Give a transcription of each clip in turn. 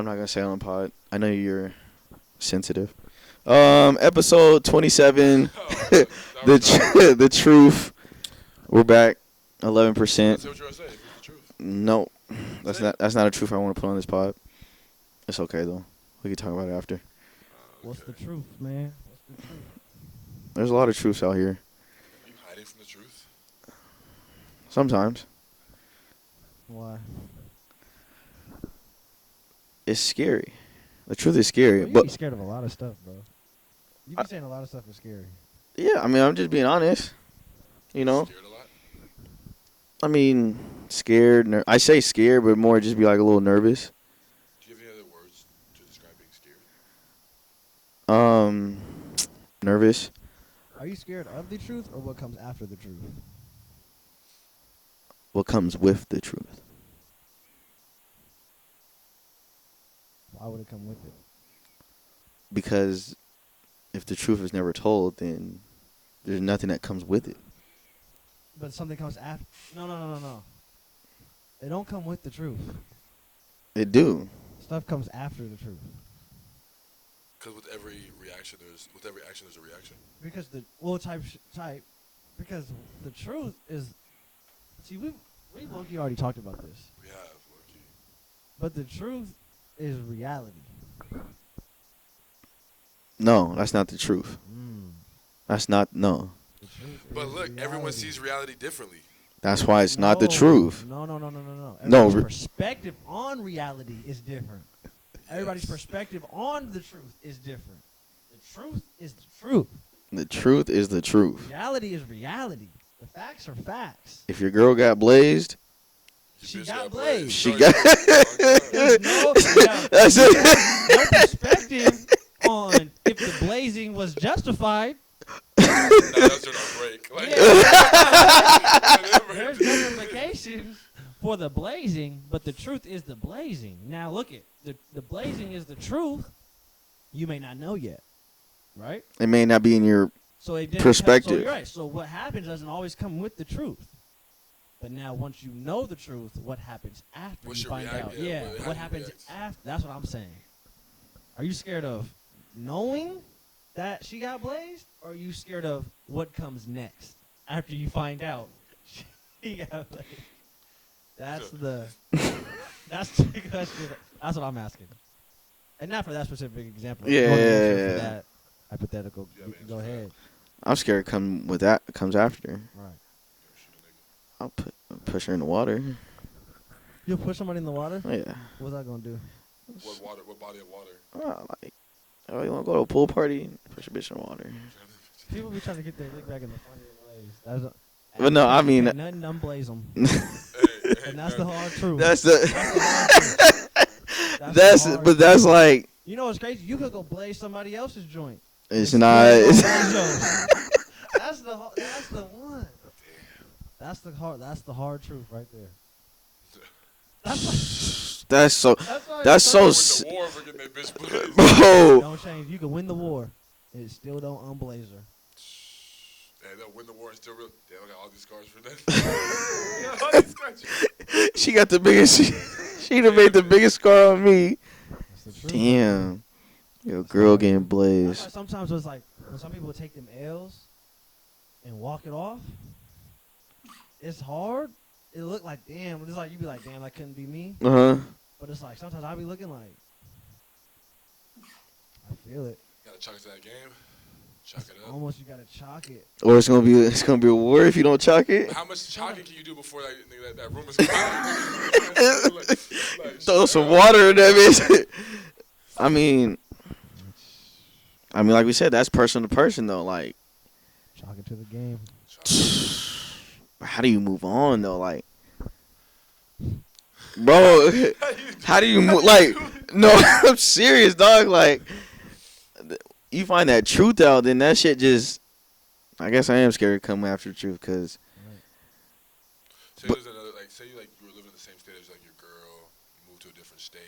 I'm not gonna say on the pod. I know you're sensitive. Episode 27. The truth. We're back. 11%. That's what you're gonna say. It's the truth. No, that's not a truth I want to put on this pod. It's okay though. We can talk about it after. What's the truth, man? What's the truth? There's a lot of truths out here. Are you hiding from the truth? Sometimes Why? it's scary. The truth is scary, Well, you but be scared of a lot of stuff, bro. You be saying a lot of stuff is scary. yeah, I mean, I'm just being honest. You know, Scared a lot? I mean, scared. I say scared, but more just be like a little nervous. Do you have any other words to describe being scared? Nervous. Are you scared of the truth or what comes after the truth? What comes with the truth? Why would it come with it? Because if the truth is never told, then there's nothing that comes with it. But something comes after. No. It don't come with the truth. It do. Stuff comes after the truth. Because with every action, there's a reaction. Because the type. Because the truth is. See, we low-key already talked about this. We have, low-key. But the truth is reality. No, that's not the truth. That's not no. The truth But is look, everyone reality. sees reality differently. That's why it's not the truth. No. No, Everybody's perspective on reality is different. Everybody's perspective on the truth is different. The truth is the truth. The truth is the truth. Reality is reality. The facts are facts. If your girl got blazed, She Bitch got blazed. she No, got. There's no, That's no it. perspective on if the blazing was justified. That's a break. Like, There's justifications for the blazing, but the truth is the blazing. Now look at the blazing is the truth. You may not know yet, right? It may not be in your So it didn't perspective. So you're right. So what happens doesn't always come with the truth. But now once you know the truth, what happens after What's you your find out? yeah, Yeah, how what you happens react. after? That's what I'm saying. Are you scared of knowing that she got blazed, or are you scared of what comes next after you find out she got blazed? That's the question. That's what I'm asking. And not for that specific example. If you want to answer Yeah. For that hypothetical, go ahead. I'm scared it comes after. Right. I'll push her in the water. You'll push somebody in the water? Yeah. What's that gonna do? what water? What body of water? You want to go to a pool party? Push a bitch in the water. People be trying to get their lick back in the funny ways. But no, I mean- nothing unblaze them, Hey, and that's the hard truth. That's the. That's the hard But that's truth. like You know what's crazy? You could go blaze somebody else's joint. it's And not. still It's, gonna blaze yours. That's the one. That's the hard truth right there. that's so. Why That's so. With the war for getting that bitch blazed. Bro. Don't change. You can win the war, and it still don't unblaze her. Hey, they'll win the war and still real. Damn, I got all these scars for that. Yeah, all these scars. She got the biggest. She done made the biggest scar on me. That's the truth. Damn. Yo, girl getting That's why blazed. sometimes it's like when some people take them L's and walk it off. It's hard. It look like damn. It's like you be like damn, that couldn't be me. Uh huh. But it's like sometimes I be looking like I feel it. Gotta chuck it to that game. Chuck it up. Almost you gotta chalk it. Or it's gonna be a war if you don't chalk it. How much chalking can you do before that room is completed? Throw some water in that bitch. I mean, like we said, that's person to person though. Like, Chalk it to the game. how do you move on though? Like, bro, how do you move? Like, no, I'm serious, dog. Like, you find that truth out, then that shit just. I guess I am scared to come after the truth, cause. Say there's another, like, say you were living in the same state as like your girl, you moved to a different state,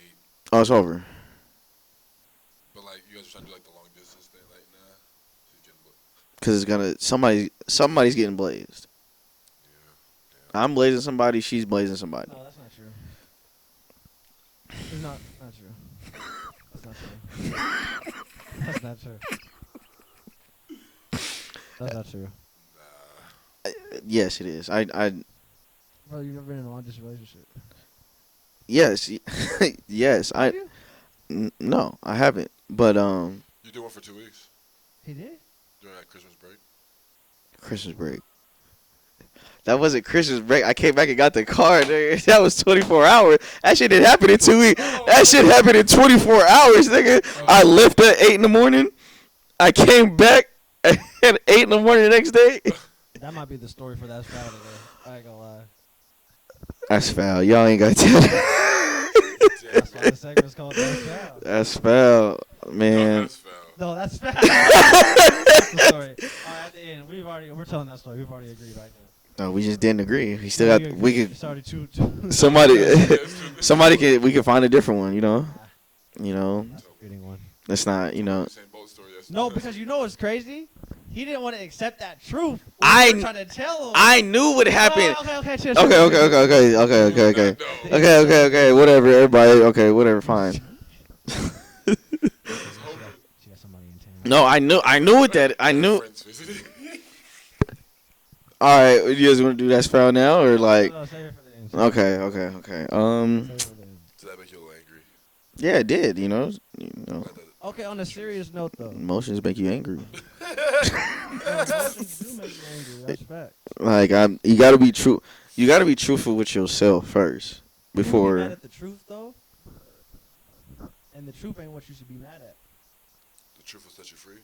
Oh, it's over. but like you guys are trying to do like the long distance thing, like nah, she's getting Cause it's gonna somebody's getting blazed. yeah. I'm blazing somebody. She's blazing somebody. No, that's not true. It's not true. That's not true. That's not true. That's not true. Yes, it is. Bro, you've never been in a long distance relationship. Yes, yes. Have you? No, I haven't. But You did one for 2 weeks He did? during that Christmas break. Christmas break. That wasn't Christmas break. I came back and got the car. Nigga. That was 24 hours. That shit didn't happen in 2 weeks. That shit happened in 24 hours, nigga. I left at 8 in the morning. I came back at 8 in the morning the next day. That might be the story for that Saturday. I ain't gonna lie. That's foul. Y'all ain't got to tell that. That's why the segment's called That's Foul. That's foul, man. No, that's foul. No, that's foul. That's the story. All right, at the end, we're telling that story. We've already agreed right now. No, we just didn't agree. We still got. We could. It's already two. Somebody can. We can find a different one. You know. You know. That's a fitting one. That's not. You know. Same boat story. No, because you know what's crazy? He didn't want to accept that truth. I were trying to tell him. I knew what happened. Okay, chill, Okay. Whatever. Everybody. Okay. Whatever. Fine. She got somebody in town. No, I knew what that. I knew. All right. You guys want to do That's Foul now or like? No, save it for the end. Okay. Save it for the end. Did that make you a little angry? Yeah, it did. You know. Okay, on a serious note though. Emotions make you angry. Emotions do make you angry. That's fact. Like you gotta be true. You gotta be truthful with yourself first You before. be mad at the truth though, and the truth ain't what you should be mad at. The truth will set you free.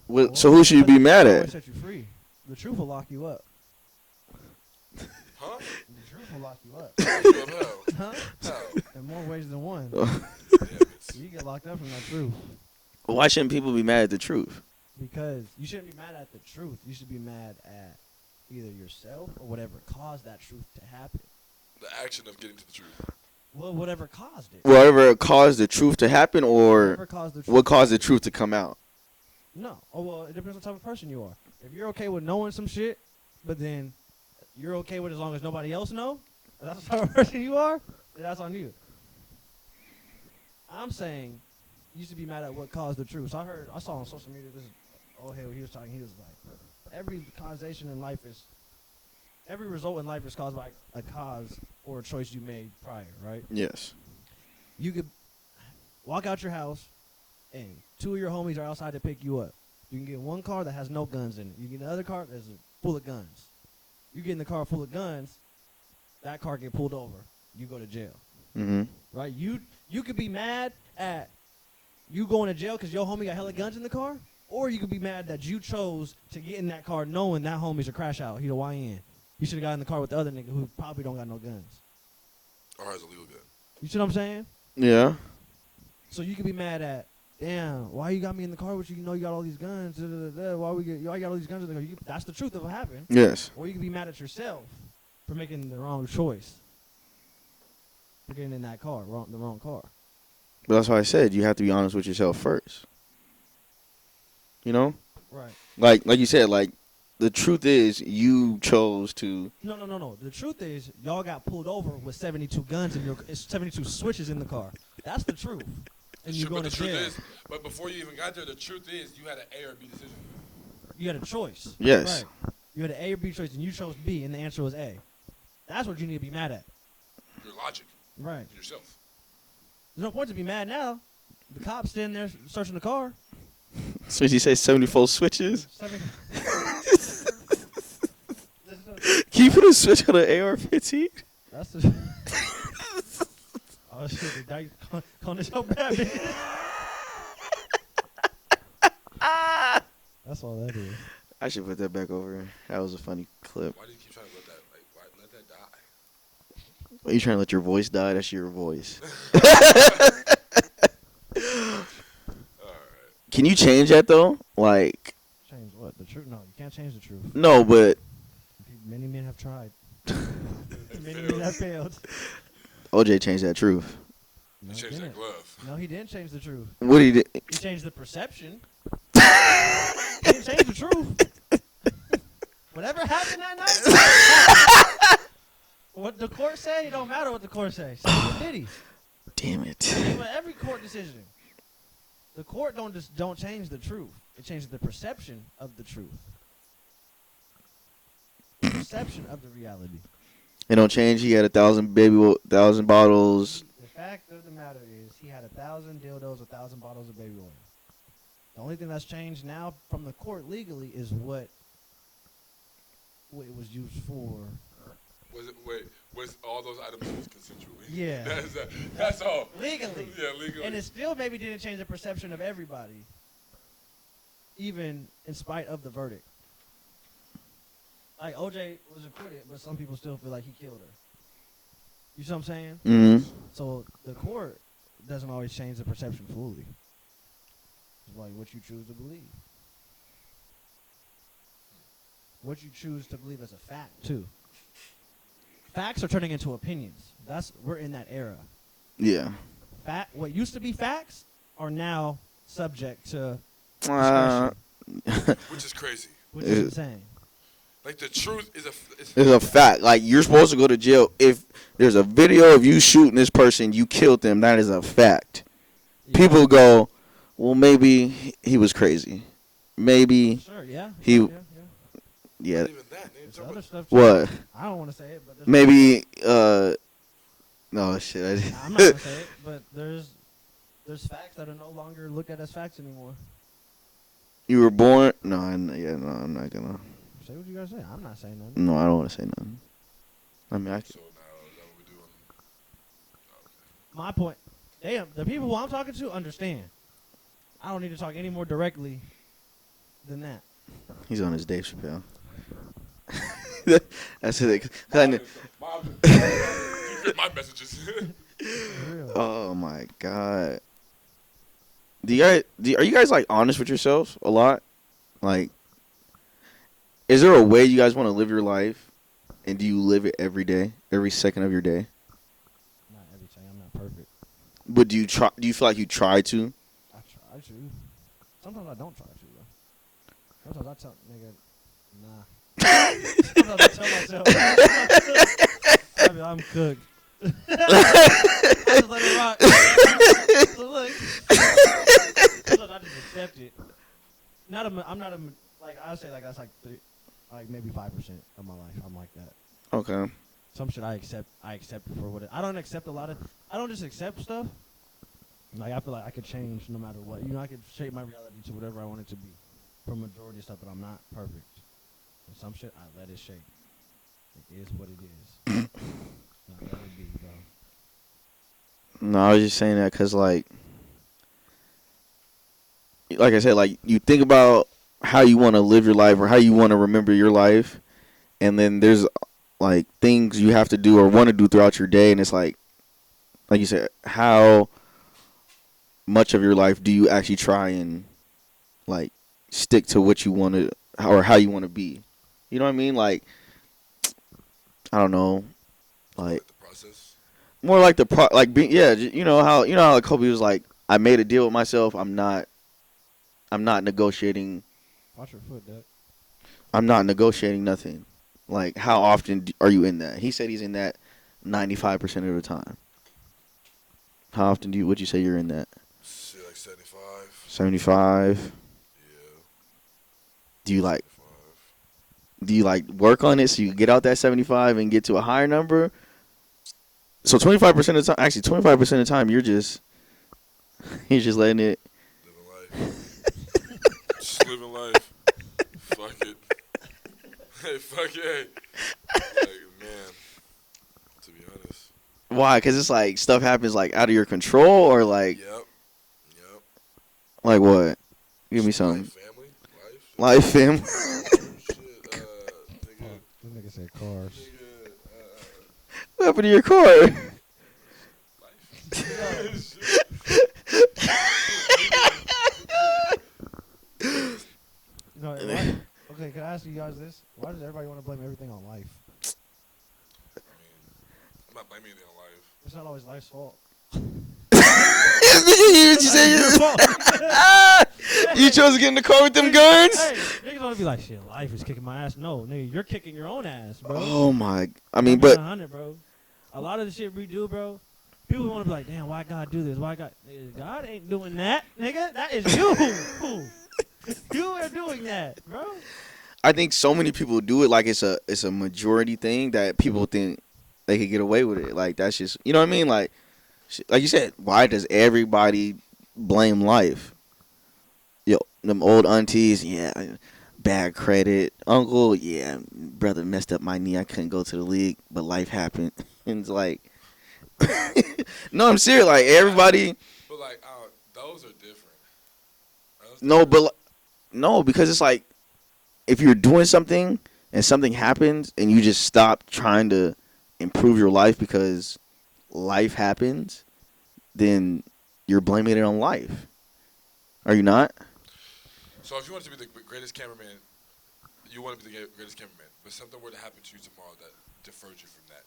Well, so who should you be mad It at? set you free. The truth will lock you up. Huh? The truth will lock you up. How? Huh? How? In more ways than one. Damn it. You get locked up from that truth. Why shouldn't people be mad at the truth? Because you shouldn't be mad at the truth. You should be mad at either yourself or whatever caused that truth to happen. The action of getting to the truth. Well, whatever caused it. Whatever caused the truth to happen, or Whatever caused the truth. what caused the truth to come out? No. Oh, well, it depends on the type of person you are. If you're okay with knowing some shit, but then you're okay with it as long as nobody else know, if that's the type of person you are, then that's on you. I'm saying you should be mad at what caused the truth. So I saw on social media this old head when he was talking, he was like, every result in life is caused by a cause or a choice you made prior, right? Yes. You could walk out your house and two of your homies are outside to pick you up. You can get one car that has no guns in it. You get another car that's full of guns. You get in the car full of guns, that car get pulled over. You go to jail. Mm-hmm. Right? You could be mad at you going to jail because your homie got hella guns in the car, or you could be mad that you chose to get in that car knowing that homie's a crash out. He the YN. You should have got in the car with the other nigga who probably don't got no guns. Or has a legal gun. You see what I'm saying? Yeah. So you could be mad at, damn, why you got me in the car with you? You know you got all these guns. Why you got all these guns in the car? That's the truth of what happened. Yes. Or you could be mad at yourself for making the wrong choice. For getting in that car, the wrong car. But that's why I said you have to be honest with yourself first. You know? Right. Like you said, like the truth is you chose to. No. The truth is y'all got pulled over with 72 guns in 72 switches in the car. That's the truth. And you going to jail. But before you even got there, the truth is you had an A or B decision. You had a choice. Yes. Right. You had an A or B choice, and you chose B, and the answer was A. That's what you need to be mad at. Your logic. Right. Yourself. There's no point to be mad now. The cops standing there searching the car. So did you say 74 switches? Can you put a switch on an AR-15? That's the. Oh shit! The dice calling this so bad, bitch. That's all that is. I should put that back over. That was a funny clip. Why do you keep trying to let that? Like, why let that die? Are you trying to let your voice die? That's your voice. All right. Can you change that though? Like, Change what? The truth? No, you can't change the truth. no, but Many men have tried. Many men have failed. OJ changed that truth. No, He he changed that didn't. glove. No, he didn't change the truth. What did he do? He changed the perception. He didn't change the truth. Whatever happened that night. What the court say, it don't matter what the court say. Same with Diddy. Damn it. But every court decision, the court don't change the truth. It changes the perception of the truth. Perception of the reality. It don't change. He had 1,000 bottles. The fact of the matter is, he had 1,000 dildos, 1,000 bottles of baby oil. The only thing that's changed now from the court legally is what it was used for. Was all those items used consensually? Yeah. That's all. Legally. Yeah, legally. And it still maybe didn't change the perception of everybody, even in spite of the verdict. Like, OJ was acquitted, but some people still feel like he killed her. You see what I'm saying? Mm-hmm. So the court doesn't always change the perception fully. It's like what you choose to believe. What you choose to believe as a fact, too. Facts are turning into opinions. We're in that era. Yeah. What used to be facts are now subject to discussion, Which is crazy. which is insane. Like, the truth is It's a fact. Like, you're supposed to go to jail if there's a video of you shooting this person, you killed them. That is a fact. Yeah. People go, well, maybe he was crazy. Maybe Sure, yeah. he. not Yeah. even that. There's other stuff too. What? I don't want to say it, but there's Maybe. No shit. I'm not gonna say it, but there's facts that are no longer looked at as facts anymore. You were born. No, I'm not gonna. Say what you gotta say. I'm not saying nothing. No, I don't want to say nothing. I mean, I can. So now, is that what we're doing? Okay. My point. The people who I'm talking to understand. I don't need to talk any more directly than that. He's on his Dave Chappelle. That's it. My messages. For real. Oh my god. Are you guys like honest with yourselves a lot? Like, is there a way you guys want to live your life, and do you live it every day, every second of your day? Not every time. I'm not perfect. But do you try? Do you feel like you try to? I try to. Sometimes I don't try to, though. Sometimes I tell nigga, nah. Sometimes I tell myself, I'm cooked. I just let it rock. So look, sometimes I just accept it. I'm not a like I say like that's like maybe 5% of my life. I'm like that. Okay. Some shit I accept it for what it. I don't accept a lot of. I don't just accept stuff. Like I feel like I could change no matter what. You know, I could shape my reality to whatever I want it to be. For majority of stuff, but I'm not perfect. And some shit I let it shape. It is what it is. I let it be, bro. No, I was just saying that because like I said, like you think about how you want to live your life or how you want to remember your life, and then there's like things you have to do or want to do throughout your day, and it's like you said, how much of your life do you actually try and like stick to what you want to or how you want to be? You know what I mean? Like, I don't know, like the process. more like you know how like Kobe was like, I made a deal with myself. I'm not negotiating. Watch your foot, Dad. I'm not negotiating nothing. Like, how often are you in that? He said he's in that 95% of the time. How often would you say you're in that? Shit, like 75. 75. Yeah. Do you like 75. work on it so you get out that 75 and get to a higher number? So 25% of the time, actually 25% of the time, you're just letting it. Living life. Just living life. Fuck it. Hey, fuck it. Like, man, to be honest. Why? Because it's like stuff happens like out of your control or like. Yep. Like what? Give me some. Family, Life, fam. Shit, nigga. This nigga said cars. Nigga, What happened to your car? No, okay, can I ask you guys this? Why does everybody want to blame everything on life? I mean, I'm not blaming anything on life. It's not always life's fault. You chose to get in the car with them guns? Hey, niggas want to be like, shit, life is kicking my ass. No, nigga, you're kicking your own ass, bro. Oh my! I mean, But but 100, bro. A lot of the shit we do, bro. People want to be like, damn, why God do this? Why God? Nigga, God ain't doing that, nigga. That is you. You are doing that, bro. I think so many people do it like it's a majority thing that people think they could get away with it. Like that's just you know what I mean. Like you said, why does everybody blame life? Yo, them old aunties, yeah, bad credit. Uncle, yeah, brother messed up my knee. I couldn't go to the league, but life happened. And it's like, no, I'm serious. Like everybody. But like, those are different. No, but no, because it's like if you're doing something and something happens and you just stop trying to improve your life because life happens, then you're blaming it on life. Are you not? So if you wanted to be the greatest cameraman, you want to be the greatest cameraman, but something were to happen to you tomorrow that deferred you from that.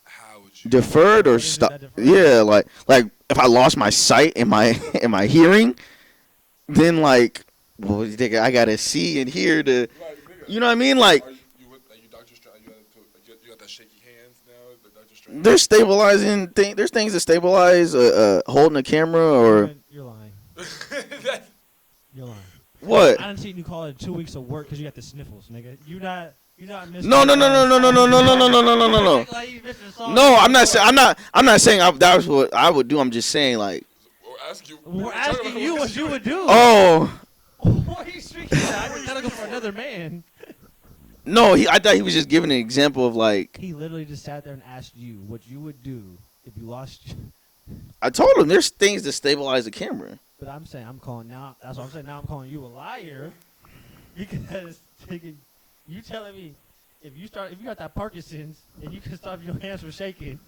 How would you Deferred or stop? Yeah, like if I lost my sight and my and my hearing, then like, well, you think I gotta see and hear to, Like, nigga, you know what I mean? Like, you Doctor Strange? You got that shaky hands now, the Doctor Strange. there's stabilizing thing. There's things that stabilize holding a camera or You're lying. That- You're lying. what? I didn't see you call it 2 weeks of work because you got the sniffles, nigga. You're not Mr. No, no, no, no, no, no, no, no, no, no, no, no, no, no, no. Like you Mr. Song. No, I'm not saying. I'm not saying that was what I would do. I'm just saying like, We're asking you what you would do. oh Why are you speaking that hypothetical for another man? no, I thought he was just giving an example of like. He literally just sat there and asked you what you would do if you lost. I told him there's things that stabilize the camera. But I'm saying I'm calling now. That's what I'm saying. Now I'm calling you a liar because you telling me if you got that Parkinson's and you can stop your hands from shaking,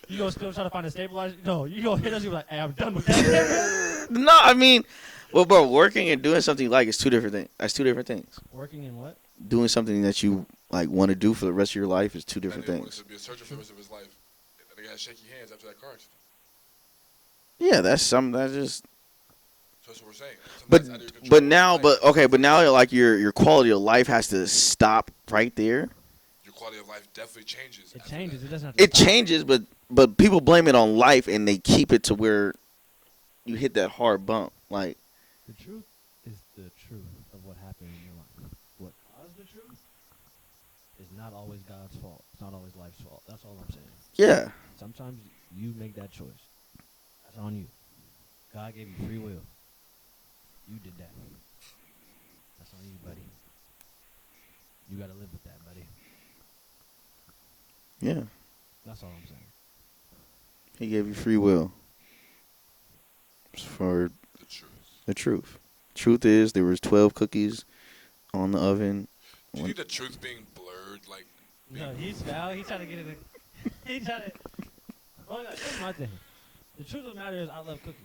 you gonna still try to find a stabilizer? No, you gonna hit us. You be like, hey, I'm done with that. No, I mean, well, bro, working and doing something you like is two different things. That's two different things. Working in what? Doing something that you like want to do for the rest of your life is two different things. To be a surgeon for the rest of his life, and he got shaky hands after that car accident. Yeah, that's something that just. So that's what we're saying. But Sometimes out of your control. but now like your quality of life has to stop right there. Your quality of life definitely changes. It after changes. that. It doesn't have to It stop. changes, but people blame it on life and they keep it to where you hit that hard bump. Like The truth is the truth of what happened in your life. What caused the truth is not always God's fault. It's not always life's fault. That's all I'm saying. yeah, Sometimes you make that choice. That's on you. God gave you free will. You did that. That's on you, buddy. You got to live with that, buddy. yeah. That's all I'm saying. He gave you free will. For The truth. the truth. Truth is there was 12 cookies on the oven. Do you think the truth being blurred, like? No, he's trying to get it. He's trying to. Well, here's my thing. The truth of the matter is, I love cookies.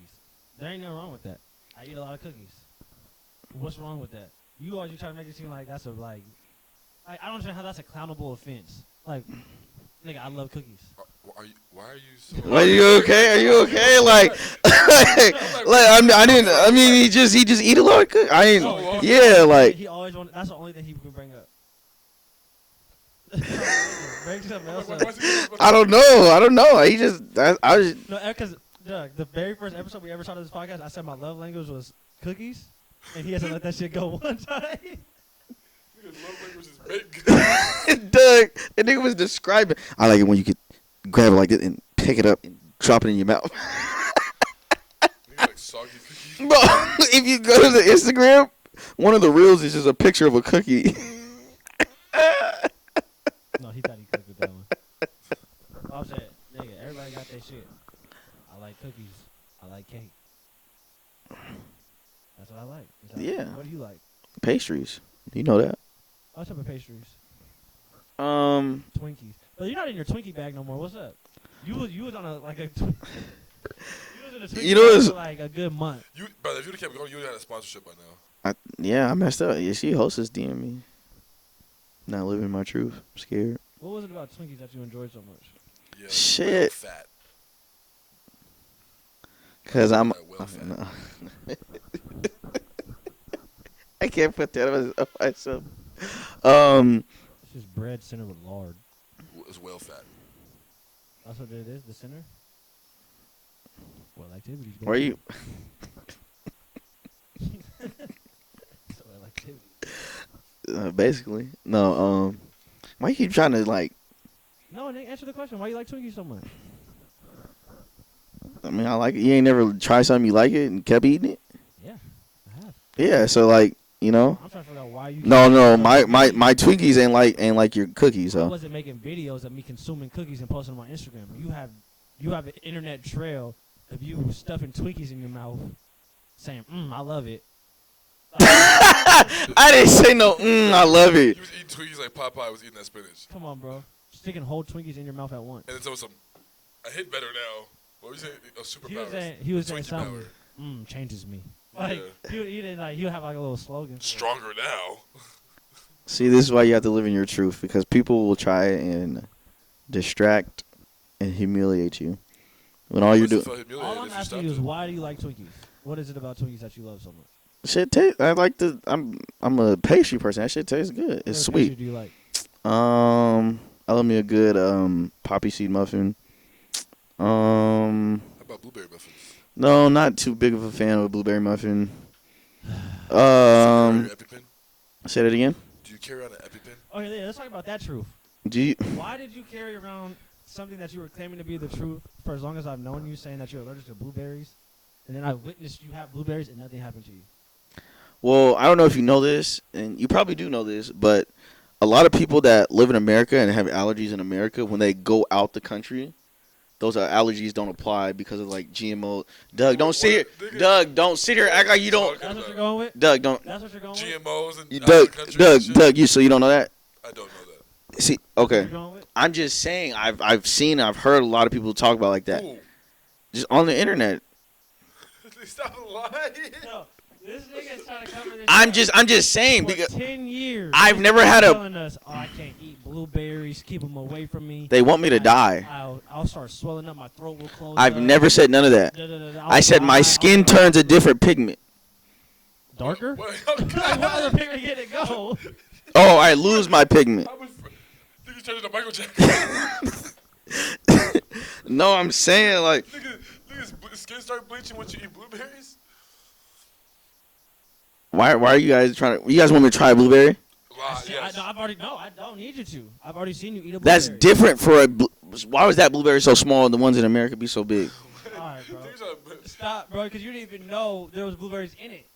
There ain't nothing wrong with that. I eat a lot of cookies. What's wrong with that? You always try to make it seem like that's I don't understand how that's a clownable offense. Like, nigga, I love cookies. Why are you so? Are you okay? Are you okay? Like, I mean, he just eat a lot of cookies. I ain't. Yeah, like. He always wanted. That's the only thing he can bring up. Bring something else up. I don't know. He just. I just. No, because the very first episode we ever shot of this podcast, I said my love language was cookies, and he hasn't let that shit go one time. His love language is big. Doug, the nigga was describing. I like it when you could grab it like this and pick it up and drop it in your mouth. Like soggy cookies. Bro, if you go to the Instagram, one of the reels is just a picture of a cookie. No, he thought he cooked with that one. I'm saying, nigga, everybody got their shit. I like cookies. I like cake. That's what I like. Yeah. What do you like? Pastries. You know that. What type of pastries? Twinkies. But you're not in your Twinkie bag no more. What's up? You was on a like a. You was in a Twinkie You know, bag it's- for like a good month. Brother, if you'd have kept going, you would have had a sponsorship by now. I messed up. Yeah, she hostess DM me. Not living my truth. I'm scared. What was it about Twinkies that you enjoyed so much? Yeah, Shit. Fat. Cause I'm. Well fat. No. I can't put that on myself. It's just bread centered with lard. It's well fat. That's what it is. The center. What activities? Where you? So activities. Basically, no. Why you keep trying to like? No, Nick, answer the question. Why you like Twinkies so much? I mean, I like it. You ain't never tried something you like it and kept eating it. Yeah, I have. Yeah, so like you know. I'm trying to figure out why you. No. My Twinkies ain't like your cookies. I So wasn't making videos of me consuming cookies and posting them on Instagram. You have an internet trail of you stuffing Twinkies in your mouth, saying, I love it. I didn't say no. I love it. He was eating Twinkies like Popeye was eating that spinach. Come on, bro. Sticking whole Twinkies in your mouth at once. And then someone I hit better now. What was it? Oh, superpowers. He was saying Twinkie something. power. Changes me. Like Yeah. he didn't like. He'll have like a little slogan. Stronger now. See, this is why you have to live in your truth, because people will try and distract and humiliate you. When all you do, All I'm asking you is, why do you like Twinkies? What is it about Twinkies that you love so much? shit taste. I like the. I'm a pastry person. That shit tastes good. It's What pastry sweet. do you like? I love me a good poppy seed muffin. How about blueberry muffins? No, not too big of a fan of a blueberry muffin. EpiPen? Say that again. Do you carry on an EpiPen? Oh yeah, let's talk about that truth. Do you? Why did you carry around something that you were claiming to be the truth for as long as I've known you, saying that you're allergic to blueberries, and then I witnessed you have blueberries and nothing happened to you? Well, I don't know if you know this, and you probably do know this, but a lot of people that live in America and have allergies in America, when they go out the country, those allergies don't apply because of like GMO. Doug, don't sit here. Doug, don't sit here. Act like you don't. That's what you're going with? Doug, don't. That's what you're going with? GMOs and Doug, you so you don't know that? I don't know that. See, That's what okay. you're going with? I'm just saying. I've heard a lot of people talk about like that, Ooh. just on the internet. Stop lying. No, this nigga's trying to cover this. I'm just saying for because 10 years. I've he's never been had a. telling us, I can't eat blueberries. Keep them away from me. They want me to die. I'll start swelling up. My throat will close. I've up. never said none of that. I said my skin turns a different pigment. darker. What? What other pigment can it go? Oh, I lose my pigment. I think he's turning to Michael Jackson. No, I'm saying like Nigga's skin start bleaching once you eat blueberries? why are you guys trying to? You guys want me to try a blueberry? Yes. I don't need you to. I've already seen you eat a blueberry. That's different for a. Why was that blueberry so small and the ones in America be so big? Alright, bro. These are- Stop, bro, because you didn't even know there was blueberries in it.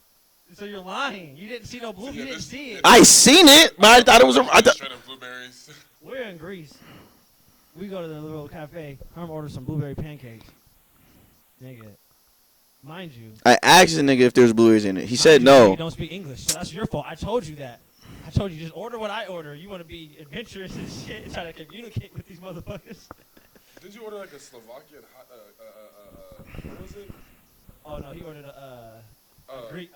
So you're lying. You didn't see no blue. You didn't see it. I seen it, but I thought it was a. I thought, Straight up blueberries. We're in Greece. We go to the little cafe. Herm orders some blueberry pancakes. Nigga, mind you. I asked the nigga if there was blueberries in it. He said mind you, no. You don't speak English, so that's your fault. I told you that. I told you just order what I order. You want to be adventurous and shit and try to communicate with these motherfuckers. Did you order like a Slovakian hot, what was it? Oh no, he ordered a Greek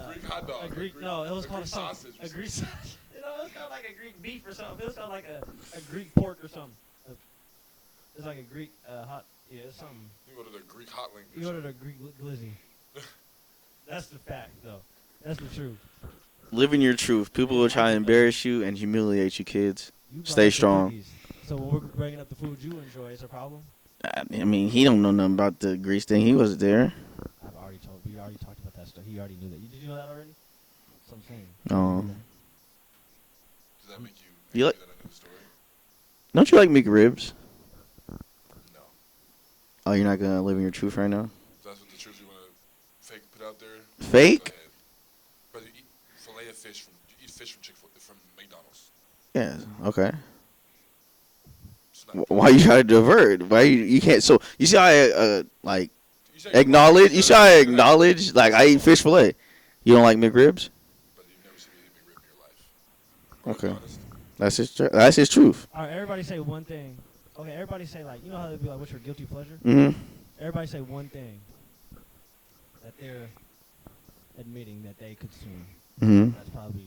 Greek hot dog. A Greek, no, it was called Greek sausage. a Greek sausage. You know, it was called like a Greek beef or something. It was called like a Greek pork or something. It's like a Greek hot, yeah, it's something. You ordered a Greek hot link. You ordered a Greek glizzy. That's the fact, though. That's the truth. Living your truth. People will try to embarrass you and humiliate you, kids. You brought Stay up the strong. cookies. So when we're bringing up the food you enjoy, is a problem? I mean, he don't know nothing about the grease thing. He wasn't there. We already talked about that stuff. He already knew that. Did you know that already? That's what I'm saying. Oh. Does that make you You like- that I know the story? Don't you like McRibs? No. Oh, you're not gonna live in your truth right now. That's what the truth you want to fake put out there? Fake? Go ahead. But you eat fillet of fish from from McDonald's. Yeah. Okay. It's not Why you try to divert? Why you can't? So you see how I like You say acknowledge? You see how I you're acknowledge? Like I eat fish fillet. You don't like McRibs? But you've never seen me eat McRib in your life. Are you Okay. honest? That's his truth. All right, everybody say one thing. Okay, everybody say, like, you know how they be like, what's your guilty pleasure? Mm-hmm. Everybody say one thing that they're admitting that they consume. Mm-hmm. That's probably,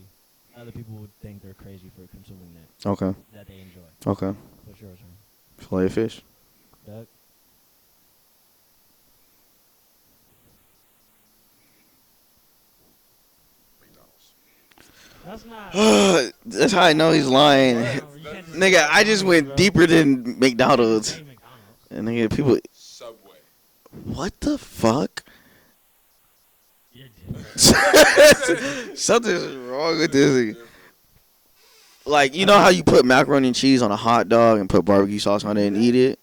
other people would think they're crazy for consuming that, Okay. that they enjoy. Okay. What's yours, man? Fillet of fish. Doug? McDonald's. That's not. That's how I know he's lying. You can't just Nigga, say I just McDonald's, went bro. deeper than McDonald's. Say McDonald's. And nigga, people, Subway. what the fuck? You're different. Something's wrong with this nigga. Like, you know how you put macaroni and cheese on a hot dog and put barbecue sauce on it and eat it?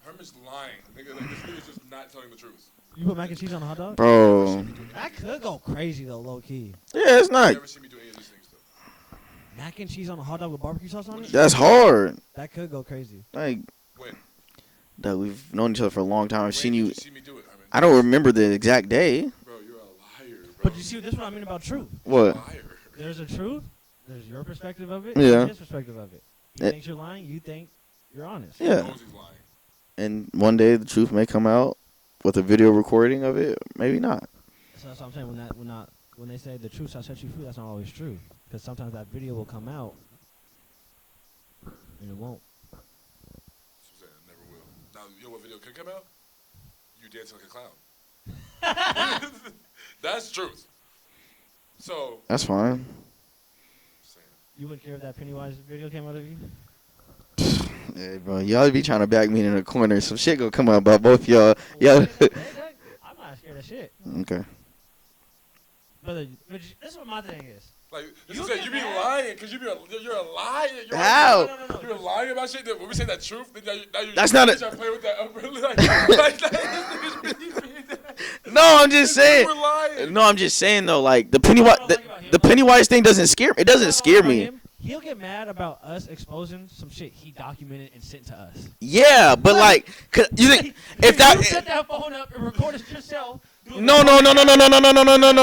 Herman's lying. Nigga, like, this nigga's just not telling the truth. You put mac and cheese on a hot dog? Bro. That could go crazy though, low key. Yeah, it's You not. never seen me do any of these things, though. Mac and cheese on a hot dog with barbecue sauce on it? That's hard. That could go crazy. Like, When? that we've known each other for a long time. I've seen When you. did you see me do it, Herman? I don't remember the exact day. Bro, you're a liar, bro. But you see, this is what I mean about truth. What? Liar. There's a truth. There's your perspective of it. Yeah. And his perspective of it. He thinks you're lying. You think you're honest. He Yeah. knows he's lying. And one day the truth may come out with a video recording of it. Maybe not. So that's what I'm saying. When they say the truth shall set you free, that's not always true. Because sometimes that video will come out and it won't. That's what I'm saying. It never will. Now, you know what video could come out? You dancing like a clown. That's the truth. So, That's fine. saying. You wouldn't care if that Pennywise video came out of you? Hey, bro, y'all be trying to back me in a corner. Some shit gonna come out about both y'all. Yeah. I'm not scared of shit. Okay. But this is what my thing is. Like, this You is it. get You be mad. lying because you're a liar. You're How? No. You're lying about shit. That when we say that truth, then now you That's not you a- try to play with that. Really, like this nigga's really No, I'm just saying. We're lying. No, I'm just saying though. Like the Pennywise, the Pennywise thing doesn't scare. It doesn't scare me. He'll get mad about us exposing some shit he documented and sent to us. Yeah, but like, 'cause you think if you set that? that phone up and recorded yourself. No.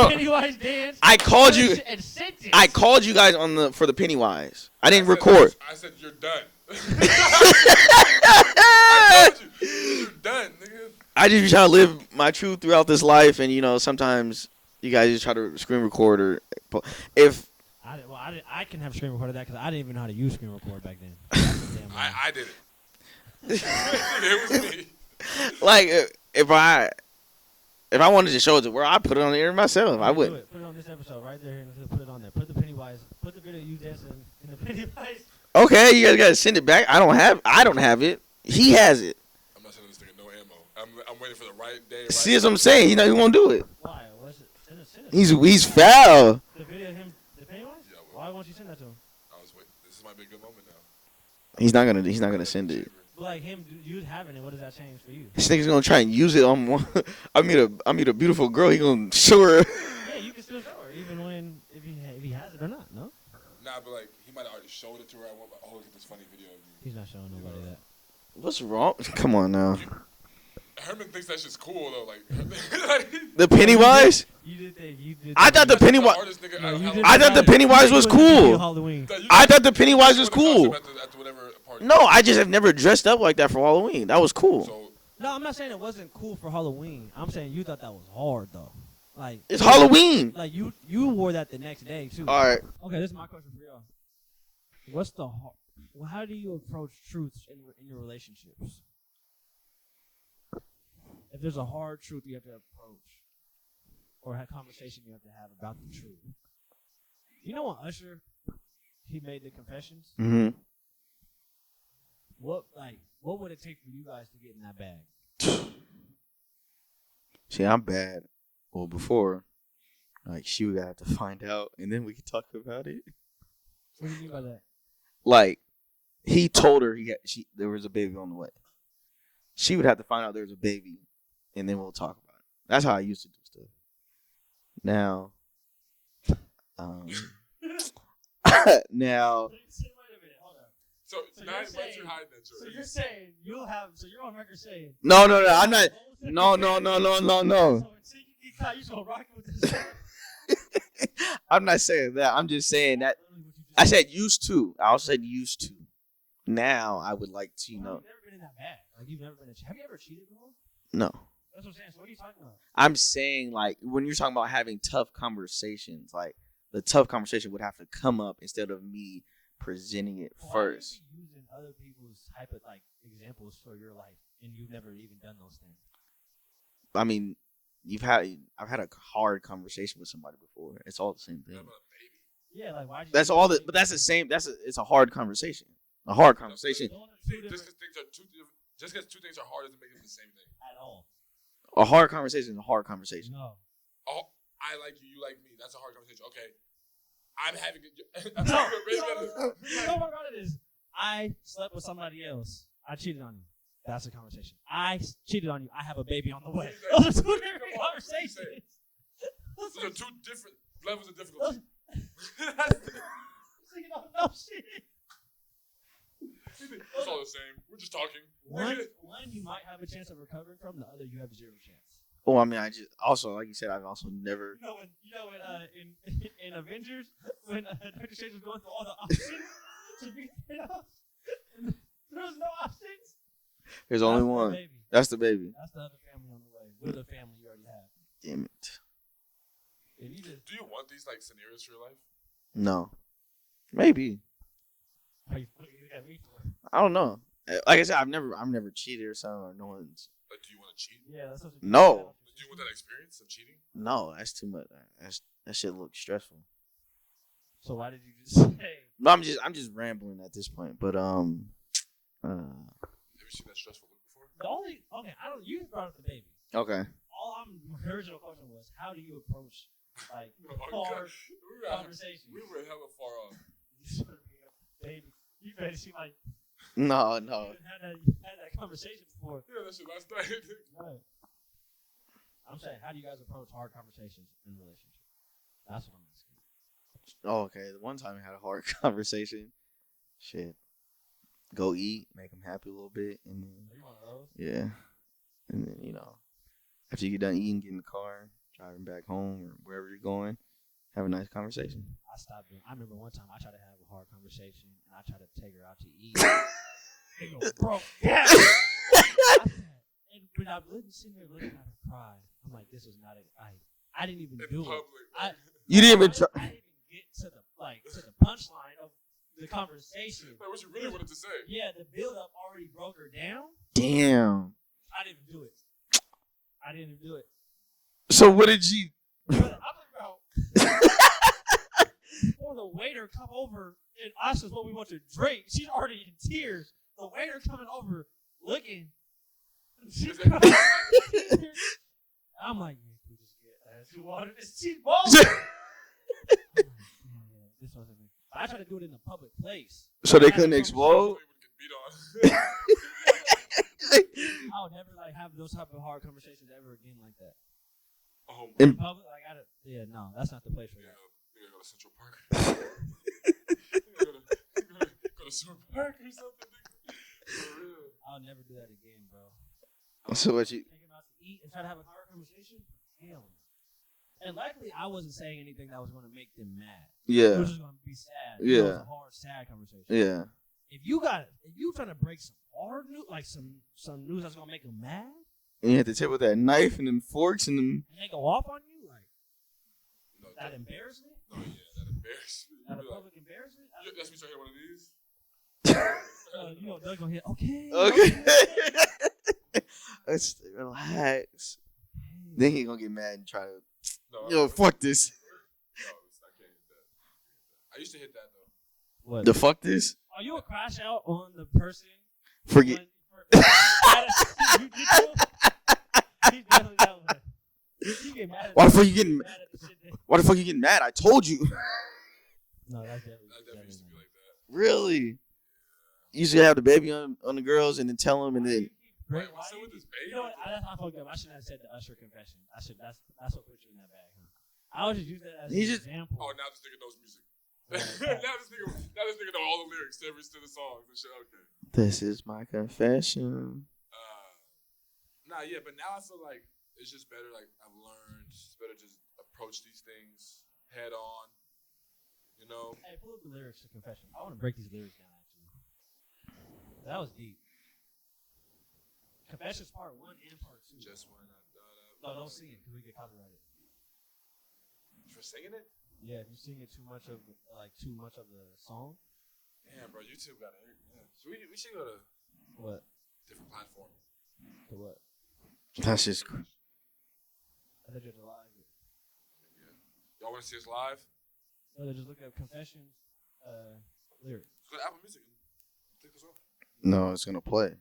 Pennywise dance. I called you. And sent it. I called you guys for the Pennywise. I didn't record. I said you're done. I told you, you're done, nigga. I just be trying to live my truth throughout this life, and you know sometimes you guys just try to screen record or if I can have screen recorded that because I didn't even know how to use screen record back then. That's a damn lie. I did it. It was me. like if I wanted to show it to where I put it on the air myself, I Do wouldn't. it. Put it on this episode right there and put it on there. Put the Pennywise. Put the video you dancing in the Pennywise. Okay, you guys gotta send it back. I don't have it. He has it. I'm not sending this nigga no ammo. I'm waiting for the right day. Right See what I'm saying? He won't do it. Why? What's it? Send it. He's foul. The video of him, the Pennywise? Yeah, well, Why won't you send that to him? I was waiting. This might be a good moment now. He's not gonna send it. But like him, you having it, what does that change for you? This nigga's gonna try and use it on one. I meet a beautiful girl. He gonna show her. Yeah, you can still show her, even when if he has it or not. No, Nah, but like he might have already showed it to her. I went, oh, look at this funny video of you. he's not showing nobody that. What's wrong? Come on now. Herman thinks that shit's cool though. Like, The Pennywise? You did. I thought the that's Pennywise. artist nigga No, out of you Halloween. did I thought the Pennywise was cool. Halloween. That you- I thought the Pennywise was you put a costume cool. At the whatever party. No, I just have never dressed up like that for Halloween. That was cool. So No, I'm not saying it wasn't cool for Halloween. I'm saying you thought that was hard though. Like It's Halloween. Like you wore that the next day too. All right. Okay, this is my question for y'all. What's the well, how do you approach truths in your relationships? If there's a hard truth you have to approach, or a conversation you have to have about the truth. You know when Usher, he made the confessions? Mm-hmm. What would it take for you guys to get in that bag? See, I'm bad. Well, before, like, she would have to find out, and then we could talk about it. What do you mean by that? Like, he told her there was a baby on the way. She would have to find out there was a baby, and then we'll talk about it. That's how I used to do stuff. Now, now, So So now you're why saying- don't you hide that, Joe? So you're saying you're on record saying no, I'm not. No. So until you get caught, you just gonna rock with this. I'm not saying that. I'm just saying that. I said used to. I also said used to. Now I would like to, You've never been in that bad. Like you've never been. Have you ever cheated before? no. That's what I'm saying. So what are you talking about? I'm saying like when you're talking about having tough conversations, like the tough conversation would have to come up instead of me presenting it first. Why are you using other people's examples for your life, and you've never even done those things? I mean, I've had a hard conversation with somebody before. It's all the same thing. Yeah, like why? That's all that, but that's the same. It's a hard conversation. A hard conversation. See, just because things are two Just because two things are hard doesn't make them the same thing. At all. A hard conversation is a hard conversation. No. Oh, I like you like me. That's a hard conversation. Okay. I'm having a No, my God, it is. I slept with somebody else. I cheated on you. That's a conversation. I cheated on you. I have a baby on the way. Those are two different conversations. Those are two different levels of difficulty. No shit. It's all the same. We're just talking. One you might have a chance of recovering from. The other you have zero chance. Oh, I mean, I just also, like you said, I've also never. In Avengers when Dr. Strange was going through all the options to be and there was no options. There's only one. That's the baby. That's the other family on the way. We're the family you already have. Damn it. Do you want these like scenarios for your life? No. Maybe. How you looking at me for? I don't know. Like I said, I've never cheated or something. Or no one's. Like, do you want to cheat? Yeah, that's what No. Do you want that experience of cheating? No, that's too much. That shit looks stressful. So why did you just say? No, I'm just rambling at this point. But Have you seen that stressful look before? You brought up the baby. Okay. My original question was, how do you approach like hard conversation? We were hella far off. Baby, you better see like. No. You had that conversation before. Yeah, that shit last night. Right. I'm saying, how do you guys approach hard conversations in a relationship? That's what I'm asking. Oh, okay. The one time we had a hard conversation. Shit. Go eat, make them happy a little bit, and then. Are you one of those? Yeah. And then, after you get done eating, get in the car, driving back home or wherever you're going, have a nice conversation. I stopped doing. I remember one time I tried to have a hard conversation and I tried to take her out to eat. They go, bro, yeah. And when I'm sitting there looking at her cry, I'm like, this was not I didn't even do public. it. You didn't even try. I didn't even get to the punchline of the conversation. Like what you really wanted to say. Yeah, the build up already broke her down. Damn. I didn't even do it. So what did you? I'm about for the waiter come over and ask us what we want to drink. She's already in tears. The waiter coming over looking. I'm like, yeah, we just get two water. She's balling. This wasn't me. I tried to do it in a public place. So they couldn't explode. I would never have those type of hard conversations ever again like that. Oh, in public, no, that's not the place for that. You gotta go to Central Park. go to Central Park or something. For real. I'll never do that again, bro. So what you? Take him out to eat and try to have a hard conversation? Hell no. And luckily, I wasn't saying anything that was going to make them mad. It Yeah. was just going to be sad. Yeah. It was a hard, sad conversation. Yeah. If you trying to break some hard news, like some news that's going to make them mad, And you had to tip with that knife and them forks and them. and they go off on you, like No, that embarrassment, No, yeah, that embarrassment. that public embarrassment. That's me trying to hit one of these. Doug's gonna hit. Okay. Let's relax. Then he gonna get mad and try to. No, Fuck this. No, I can't hit that. I used to hit that though. What? The fuck this? Are you a crash out on the person? Forget. He's definitely that one. You get mad at Why the fuck you getting? mad at the shit that- Why the fuck you getting mad? I told you. No, that's definitely. That definitely used to be like that. Really? You used to have the baby on the girls and then tell them and then. Wait, what's up with this baby? You know what? That's how I fucked up. I shouldn't have said the Usher confession. That's what put you in that bag. Huh? I would just use that as an example. Oh, now this nigga knows music. Right. now this nigga know all the lyrics to the songs and shit. Okay. This is my confession. Nah, yeah, but now I feel like it's just better. Like I've learned, it's better to just approach these things head on. You know. Hey, pull up the lyrics to confession. I want to break these lyrics down. Actually, that was deep. Confessions part 1 and part 2. Just when I thought No, don't sing it because we get copyrighted. for singing it. Yeah, if you sing it too much of the song. Damn, bro, YouTube got it. Yeah. So we should go to What? different platform. To what? That's just. I thought you had to live it. Yeah. Y'all want to see us live? No, just look at confessions, lyrics. Go to Apple Music and take us off. No, it's gonna play.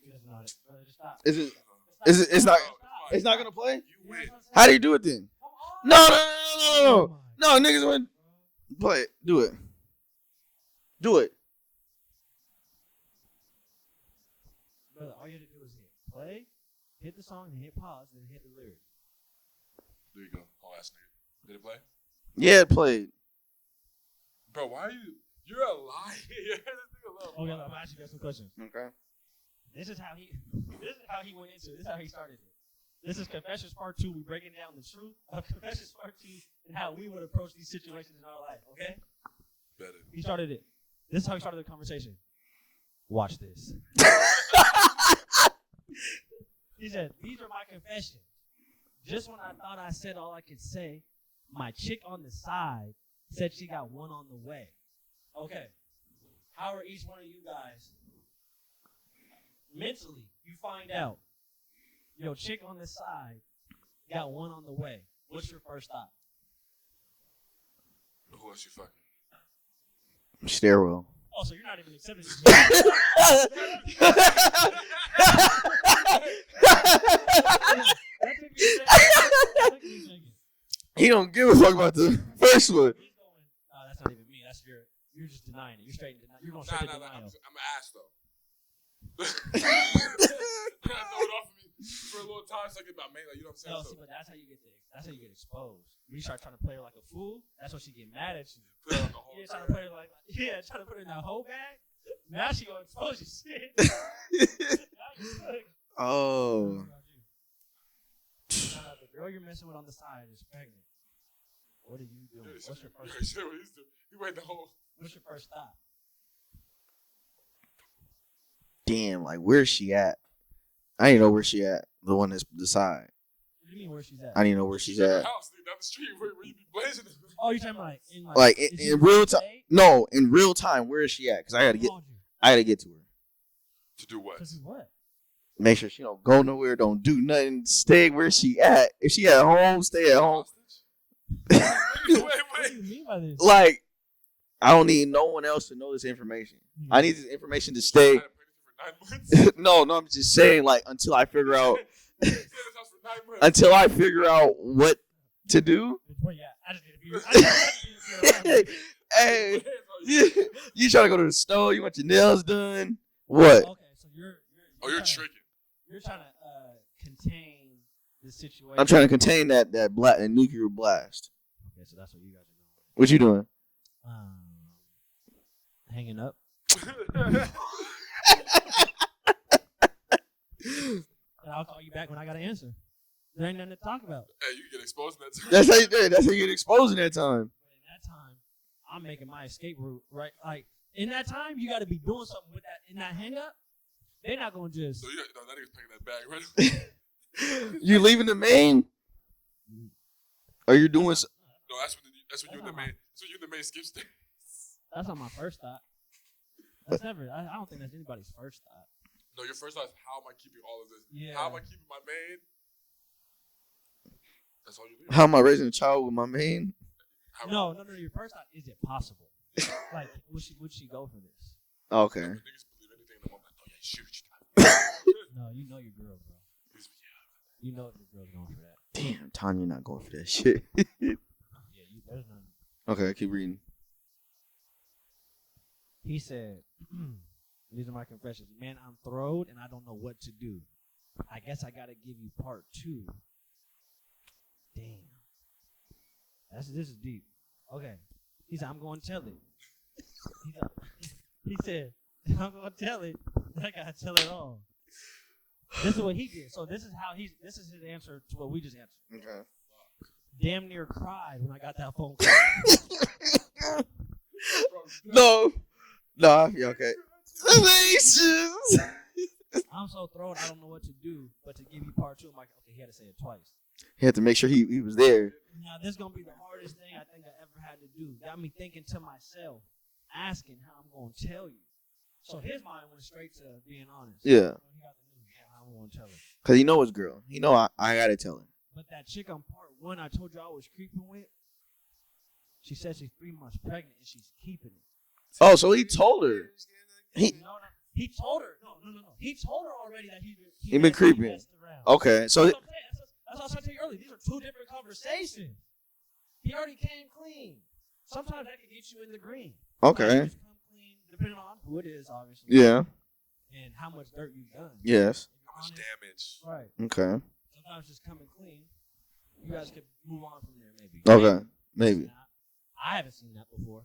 He doesn't know it. Brother, just stop. Is it? Stop. Is it? It's not. Stop. It's not gonna play. You win. How do you do it then? Come on. No, niggas went. Play it. Do it. Do it. Brother, all you have to do is hit play, hit the song, and hit pause, then hit the lyric. There you go. I'll ask nigga. Did it play? Yeah, it played. Bro, why are you? You're a liar. This nigga love Okay, lying. I'm asking you some questions. Okay. This is how he went into it. This is how he started it. This is Confessions Part 2. We're breaking down the truth of Confessions Part 2 and how we would approach these situations in our life, okay? Better. He started it. This is how he started the conversation. Watch this. He said, these are my confessions. Just when I thought I said all I could say, my chick on the side said she got one on the way. Okay. How are each one of you guys mentally? You find out your chick on the side got one on the way. What's your first thought? Who else you fucking? Stairwell. Oh, so you're not even accepting this. He don't give a fuck about the first one. That's not even me. That's you're just denying it. You're straight in denial. You're going straight to denial. I'm an ass though. I throw it off of me for a little time so I get my man. Like, you know what I'm saying? No, see, but that's how you get exposed. When you start trying to play her like a fool, that's when she get mad at you. Put it on the whole Trying to put her trying to put her in that whole bag. Now she gonna expose you shit. Oh. The girl you're messing with on the side is pregnant. What are you doing? What's your first? What's your first thought? Damn, like where's she at? I didn't know where she at. The one that's the side. What do you mean where she's at? I didn't know where she's at. House, dude, down the street where you be blazing it. Oh, you're talking about Like in real time? No, in real time. Where is she at? Because I gotta get to her. To do what? Because what? Make sure she don't go nowhere. Don't do nothing. Stay where she at. If she at home, stay at home. Wait. What do you mean by this? Like, I don't need no one else to know this information. I need this information to stay. I had for 9 months. No, I'm just saying, like, until I figure out what to do. Well, yeah, I just need to be. Hey, you trying to go to the store? You want your nails done? What? Okay, so you're tricking. You're trying to contain the situation. I'm trying to contain that nuclear blast. Okay, so that's what you guys are doing. What you doing? Hanging up. And I'll call you back when I got an answer. There ain't nothing to talk about. Hey, you get exposed in that time. That's how you get exposed in that time. But in that time, I'm making my escape route, right? Like, in that time, you got to be doing something with that. In that hang up, they're not going to just. So that nigga's packing that bag, right? You leaving the main? Or you doing something? No, that's when you and the man. That's when you and the man skip stairs. That's not my first thought. That's never. I don't think that's anybody's first thought. No, your first thought is how am I keeping all of this? Yeah. How am I keeping my man? That's all you do. How am I raising a child with my main? No. Your first thought, is it possible? Like, would she go for this? Okay. Niggas believe anything in the moment. Oh yeah, shoot. No, you know your girl, bro. You know your girl's going for that. Damn, Tanya not going for that shit. Yeah, there's none. Okay, keep reading. He said, these are my confessions. Man, I'm throwed and I don't know what to do. I guess I got to give you part 2. Damn. This is deep. Okay. He said, I'm going to tell it. He said, I'm going to tell it. I got to tell it all. This is what he did. So this is his answer to what we just answered. Okay. Damn near cried when I got that phone call. No, yeah, okay. I'm so thrown, I don't know what to do, but to give you part 2, I'm like, okay, he had to say it twice. He had to make sure he was there. Now, this is going to be the hardest thing I think I ever had to do. Got me thinking to myself, asking how I'm going to tell you. So his mind went straight to being honest. Yeah. He got the news. Yeah, I'm going to tell her. Because he know his girl. He know I got to tell him. But that chick on part 1 I told you I was creeping with, she said she's 3 months pregnant and she's keeping it. Oh, so he told her. He He told her. No. He told her already that he been creeping. messed around. Okay, so That's what I'm saying. That's what I was trying to tell you earlier. These are two different conversations. He already came clean. Sometimes that can get you in the green. okay, Just come clean, depending on who it is, obviously. yeah, And how much dirt you've done. yes, How much damage? Right. okay, Sometimes just coming clean, you guys could move on from there, maybe. okay, maybe. Now, I haven't seen that before.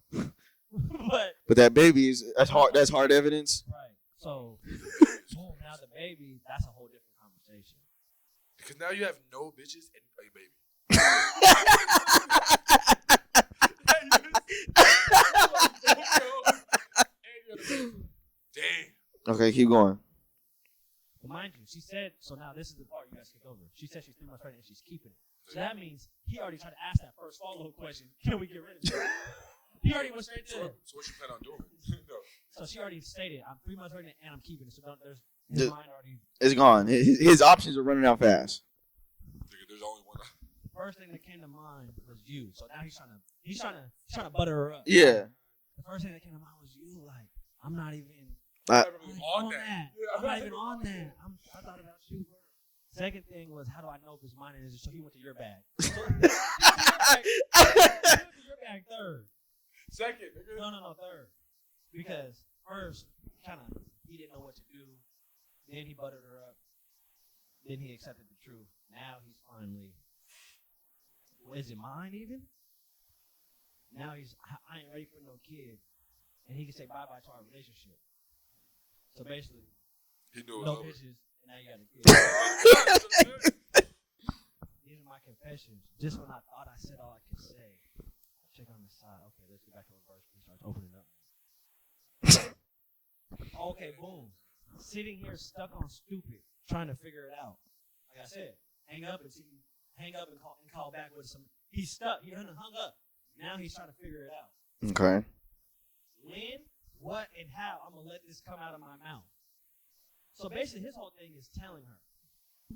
but that baby is that's hard. That's hard evidence. right. So boom, now the baby, that's a whole different conversation. Because now you have no bitches and a baby. Damn. Okay, keep going. But mind you, she said, so now this is the part you guys kick over. She said she's 3 months pregnant and she's keeping it. So that means he already tried to ask that first follow-up question. Can we get rid of it? He already went straight to it. So what you plan on doing? No. So she already stated, I'm 3 months pregnant and I'm keeping it. So there's his mind already. It's gone. His options are running out fast. There's only one. The first thing that came to mind was you. So now he's trying to butter her up. Yeah. The first thing that came to mind was you. Like, I'm not even I'm not really on that. I'm not even on that. I thought about you. Second thing was, how do I know if his mind is? So he went to your bag. So, he went to your bag third. Second. No, third. Because first, he didn't know what to do. Then he buttered her up. Then he accepted the truth. Now he's finally, is it mine even? Now I ain't ready for no kid. And he can say bye-bye to our relationship. So basically, he knew it no was bitches, and now you got a kid. These are my confessions. Just when I thought I said all I could say. Check on the side. Okay, let's get back to the verse. He starts opening up. Okay, boom. Sitting here stuck on stupid, trying to figure it out. Like I said, hang up and call back with some. He's stuck. He hung up. Now he's trying to figure it out. Okay. When, what, and how I'm gonna let this come out of my mouth. So basically, his whole thing is telling her.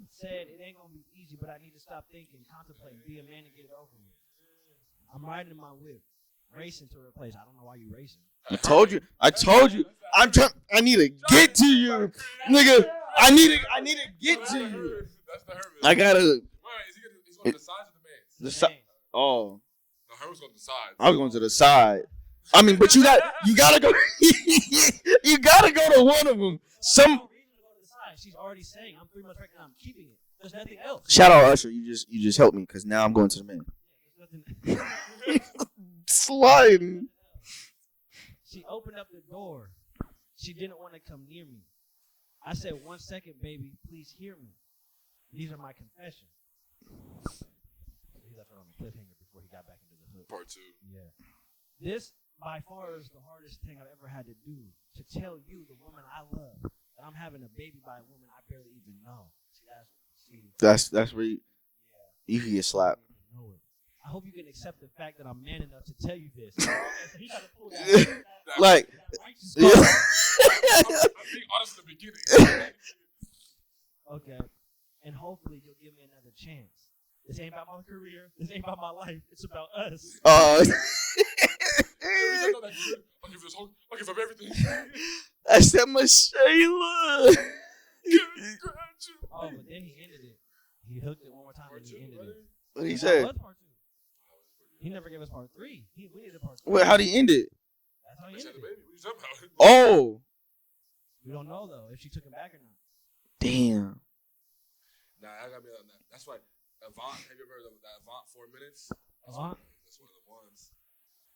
Said it ain't gonna be easy, but I need to stop thinking, contemplating, be a man and get it over with. I'm riding in my whip, racing to her place. I don't know why you racing. I told you. I'm trying. I need to get to you, nigga. I need to get to you. That's the Herman. I gotta. Wait, he's going to the sides of the man? The side. Oh, No, Herman's going to the sides. I was going to the side. I mean, but you gotta go. You gotta go to one of them. She's already saying I'm 3 months pregnant. I'm keeping it. There's nothing else. Shout out Usher. You just helped me because now I'm going to the man. Sliding. She opened up the door. She didn't want to come near me. I said, 1 second, baby. Please hear me. These are my confessions. He left her on the cliffhanger before he got back into the hood. Part 2. Yeah. This, by far, is the hardest thing I've ever had to do. To tell you, the woman I love, that I'm having a baby by a woman I barely even know. That's where you can get slapped. I hope you can accept the fact that I'm man enough to tell you this. So he tried to pull Like, yeah. I'm being honest in the beginning. Okay. And hopefully you'll give me another chance. This ain't about my career. This ain't about my life. It's about us. I'll give up everything. I said, Shayla. Oh, but then he ended it. He hooked it one more time and he ended it. What did he say? Part 2. He never gave us part 3. We needed part 3. Wait, how'd he end it? That's how he ended it. Oh. We don't know, though, if she took him back or not. Damn. Nah, I gotta be on that. That's why Avant, have you ever heard of that Avant 4 minutes? Avant? That's one of the ones.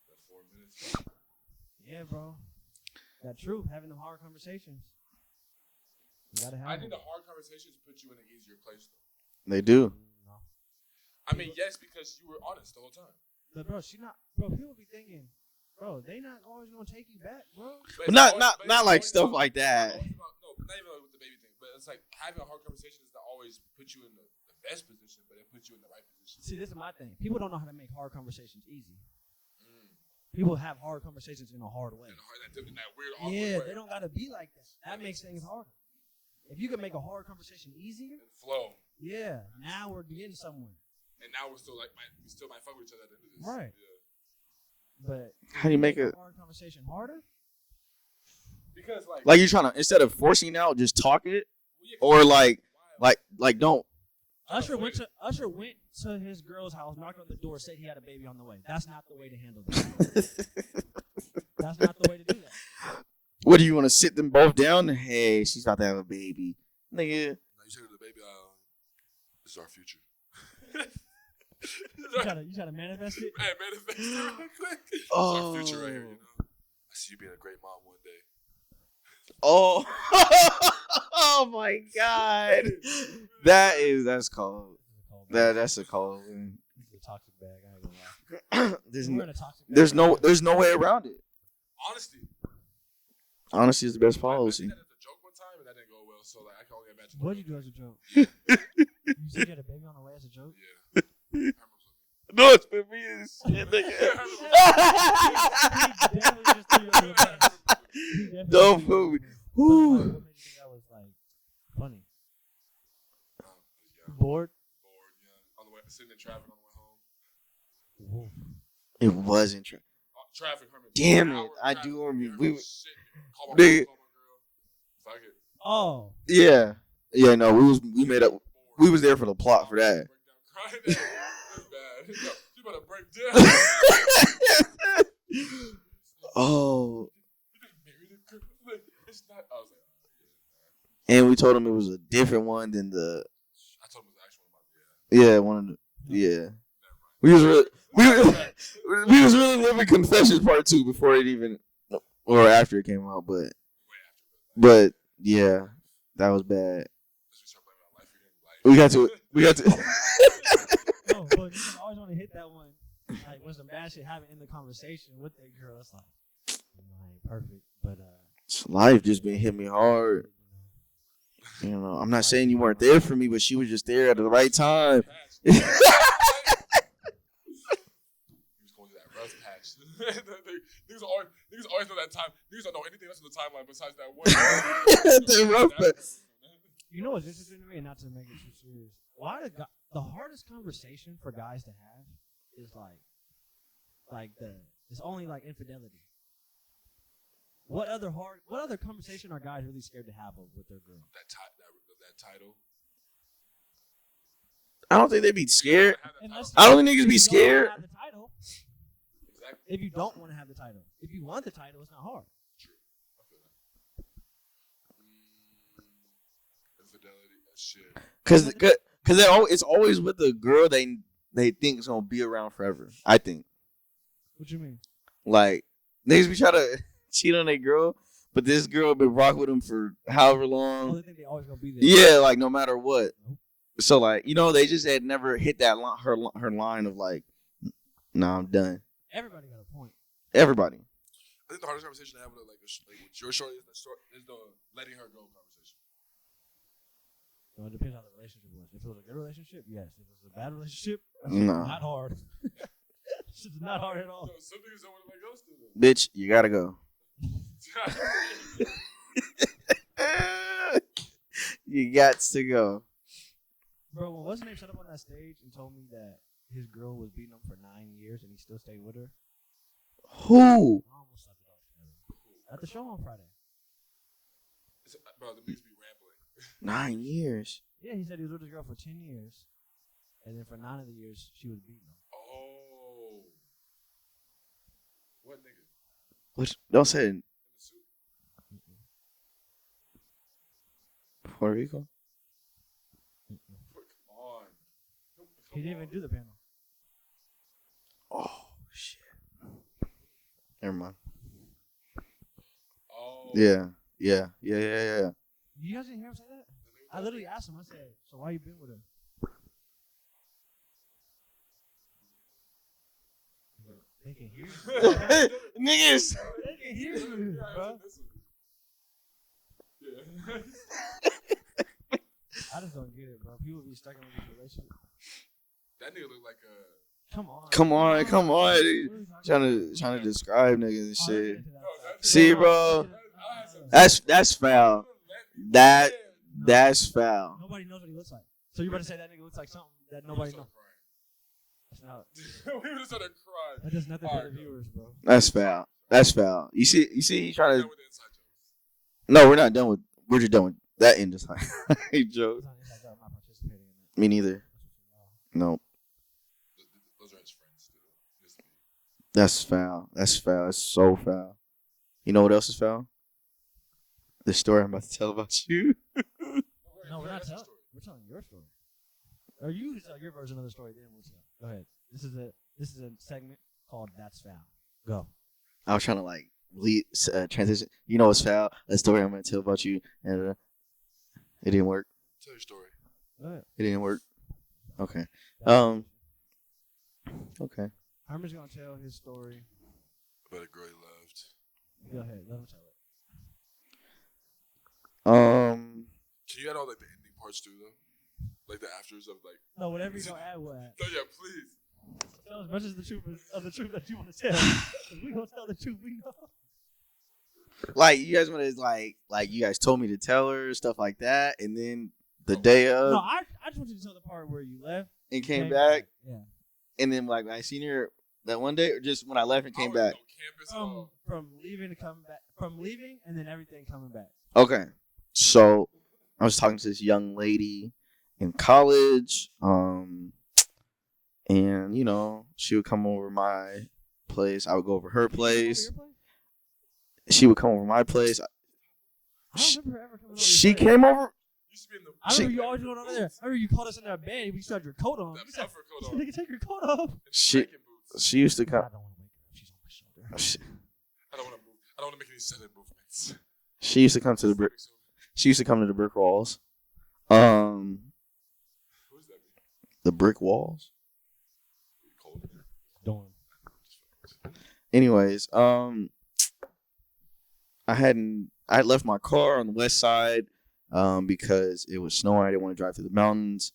That 4 minutes. Yeah, bro. That's true. Having them hard conversations. You gotta have I think them. the hard conversations put you in an easier place, though. They do. No. I mean, yes, because you were honest the whole time. But, bro, people be thinking, bro, they not always gonna take you back, bro. But not like stuff like that. No, not even like with the baby thing. But it's like having a hard conversation is not always put you in the best position, but it puts you in the right position. See, this is my thing. People don't know how to make hard conversations easy. People have hard conversations in a hard way. In that weird, awkward Yeah, way. they don't gotta be like that. That makes things harder. If you can make a hard conversation easier, And flow. yeah, now we're getting somewhere. And now we still might fuck with each other at the end of this. Right. Yeah. But How do you make a it? hard conversation harder? Because Like you're trying to instead of forcing it out, just talk it, or don't. Usher went to his girl's house, knocked on the door, said he had a baby on the way. That's not the way to handle this. That's not the way to do that. What do you want to sit them both down? Hey, she's about to have a baby, nigga. No, you said to the baby, this is our future. You try to manifest it? Man, manifest it real quick. This is Oh. our future right here, you know. I see you being a great mom one day. Oh, oh my God, that's cold. That's a cold one. This is a toxic bag. I ain't gonna lie. We're in a toxic bag. There's no way around it. Honesty. Honesty is the best I policy. did that as a joke one time, and that didn't go well. So like, I can only imagine. What did you do as a joke? You said you had a baby on the way as a joke? Yeah. No, it's been me and shit, nigga. He definitely just threw you under the bus. He definitely Don't threw you fool me. under the bus. Whew. What made you think that was like funny? Yeah. Bored? Bored, yeah. On the way, sitting in traffic on the way home. It wasn't true. Traffic, Herman. Damn An it, hour I traffic. do remember. Herman, We shit. Call my Nigga. girl, call my girl. Fuck it. Oh. yeah. No, we made up. We was there for the plot for that. Break down, crying. That's bad. You better break down. Oh, You just married a girl. Like, it's not. I was like, and we told him it was a different one than the I told him it was the actual one. one of the We was really we was really living Confessions Part 2 before it even or after it came out, but yeah, that was bad. We got to No, but you always want to hit that one. Like, when some bad shit happen in the conversation with that girl, it's like, perfect. But, life just been hit me hard. You know, I'm not saying you weren't there for me, but she was just there at the right time. He was going through that rough patch. Niggas always know that time. Niggas don't know anything else in the timeline besides that one. The rough patch. you know what's interesting to me, and not to make it too serious, why the hardest conversation for guys to have is it's only like infidelity. What other conversation are guys really scared to have with their girl? That title. I don't think they'd be scared. Unless- I don't think niggas if be you don't scared. wanna have the title, Exactly. if you don't want to have the title, if you want the title, it's not hard. True. I feel that. Infidelity. That shit. Cause it's always with the girl they think is gonna be around forever. I think. What you mean? Like niggas be trying to cheat on their girl, but this girl been rocking with them for however Oh, long. they think they always gonna be there. Yeah, like no matter what. So like they just had never hit that her line of like, nah, I'm done. Everybody got a point. Everybody. I think the hardest conversation to have with with your shorty is the letting her go conversation. Well, it depends on the relationship was. If it was a good relationship, yes. If it was a bad relationship, No. not hard. It's not hard at all. No, some niggas don't want to let go still. Bitch, you gotta go. You got to go. Bro, when what's his name shut up on that stage and told me that his girl was beating him for 9 years and he still stayed with her, Who? I almost slapped it off together. At the show on Friday. Bro, the niggas be rambling. 9 years. Yeah, he said he was with his girl for 10 years. And then for 9 of the years, she was beating him. Oh. What nigga? What? Don't say it. In the suit? Puerto Rico. Come on. He didn't even do the panel. Oh shit. Never mind. Oh. Yeah. You guys didn't hear him say that? I literally asked him. I said, "So why you been with her?" They can hear you. Niggas. They can hear you, bro. Yeah. I just don't get it, bro. People be stuck in this relationship. That nigga look like a. Come on. Come on. What are you talking Trying to describe niggas and about? shit. I'll get into that No, stuff. See, bro. That's foul. That's foul. Nobody knows what he looks like. So you better say that nigga looks like something that nobody knows. That's not. We would have started crying. That does nothing for the Alright, viewers, bro. That's foul. That's foul. You see, he trying to. With the inside jokes. No, we're not done with. We're just done with that end of time. Hey, Joe. It's on Inside Job. I'm not participating in that. Me neither. No, Those are his friends still. Just me. that's foul. That's foul. It's so foul. You know what else is foul? The story I'm about to tell about you. No, we're not telling. We're telling your story. Or you tell your version of the story, then we'll tell. Go ahead. This is a segment called That's Foul. Go. I was trying to like transition. You know what's foul? The story I'm going to tell about you, and it didn't work. Tell your story. Go ahead. It didn't work. Okay. Okay. Herman's gonna tell his story. About a girl he loved. Go ahead. Let him tell it. Can you add all like the ending parts too though? Like the afters of like. No, whatever you're gonna add, we'll add. No, yeah, please. Tell as much as the truth that you want to tell. 'Cause we gonna tell the truth we know. Like you guys want to like you guys told me to tell her stuff like that, and then the day of No, I just want you to tell the part where you left and came back, Yeah. and then like I seen her that one day, or just when I left and came back. Campus. From leaving and then everything coming back. Okay, so I was talking to this young lady in college, and you know she would come over my place. I would go over her place. She would come over my place. I don't remember her ever coming over. She came over. Used to be in the. I remember you always going over there. I remember you called us in that bed. We still had your coat on. That You said, puffer coat on. "Nigga, take your coat off." She used to come. I don't want to wake her up. She's on my shoulder. I don't want to move. I don't want to make any sudden movements. She used to come to the brick. She used to come to the brick walls. What does that mean? The brick walls. Cold. Dorm. Anyways, I left my car on the west side, because it was snowing. I didn't want to drive through the mountains.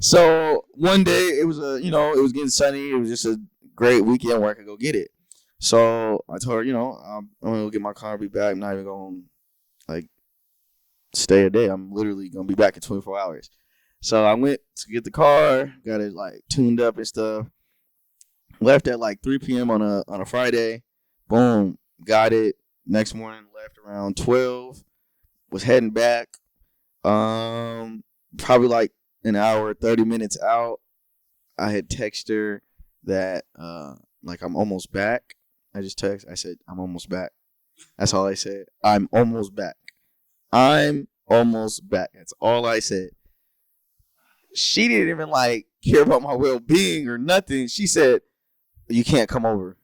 So one day it was it was getting sunny. It was just a great weekend where I could go get it. So I told her, I'm gonna go get my car, be back. I'm not even gonna like stay a day. I'm literally gonna be back in 24 hours. So I went to get the car, got it like tuned up and stuff. Left at like 3 p.m. on a Friday. Boom, got it. Next morning, left around 12. Was heading back. Probably like an hour, 30 minutes out. I had texted her that like I'm almost back. I just texted. I said I'm almost back. That's all I said. I'm almost back. I'm almost back. That's all I said. She didn't even like care about my well-being or nothing. She said, "You can't come over."